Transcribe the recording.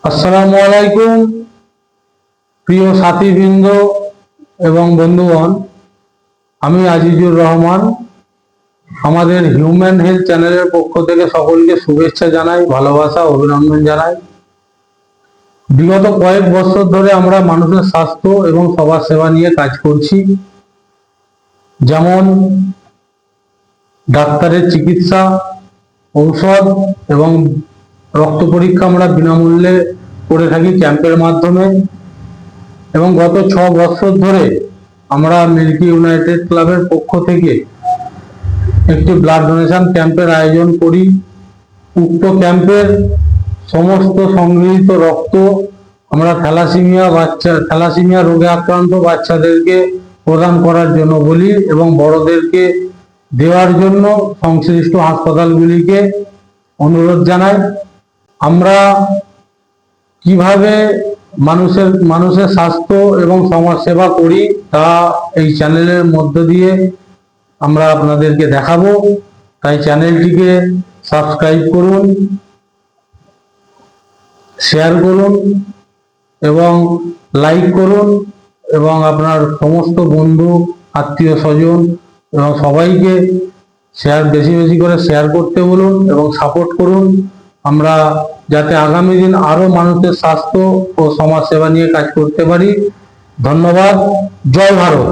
আসসালামু আলাইকুম প্রিয় সাথীবৃন্দ এবং বন্ধুগণ, আমি আজিজুর রহমান। আমাদের হিউম্যান হেলথ চ্যানেলের পক্ষ থেকে সকলকে শুভেচ্ছা জানাই, ভালোবাসা, অভিনন্দন জানাই। বিগত কয়েক বছর ধরে আমরা মানুষের স্বাস্থ্য এবং সবার সেবা নিয়ে কাজ করছি। যেমন ডাক্তারের চিকিৎসা, ঔষধ এবং রক্ত পরীক্ষা আমরা বিনামূল্যে করে থাকি ক্যাম্পের মাধ্যমে। এবং গত 6 বছর ধরে আমরা মিল্কি ইউনাইটেড ক্লাবের পক্ষ থেকে একটি ব্লাড ডোনেশন ক্যাম্পের আয়োজন করি। উক্ত ক্যাম্পের সমস্ত সংগৃহীত রক্ত আমরা থ্যালাসেমিয়া রোগে আক্রান্ত বাচ্চাদেরকে প্রদান করার জন্য বলি এবং বড়দেরকে দেওয়ার জন্য সংশ্লিষ্ট হাসপাতালগুলিকে অনুরোধ জানাই। আমরা কিভাবে মানুষের স্বাস্থ্য এবং সমাজ সেবা করি তা এই চ্যানেলের মধ্য দিয়ে আমরা আপনাদেরকে দেখাবো। তাই চ্যানেলটিকে সাবস্ক্রাইব করুন, শেয়ার করুন এবং লাইক করুন এবং আপনার সমস্ত বন্ধু, আত্মীয় স্বজন এবং সবাইকে বেশি বেশি করে শেয়ার করতে বলুন এবং সাপোর্ট করুন। আমরা যাতে আগামী দিন আরো মানুষের স্বাস্থ্য ও সমাজ সেবা নিয়ে কাজ করতে পারি। ধন্যবাদ। জয় ভারত।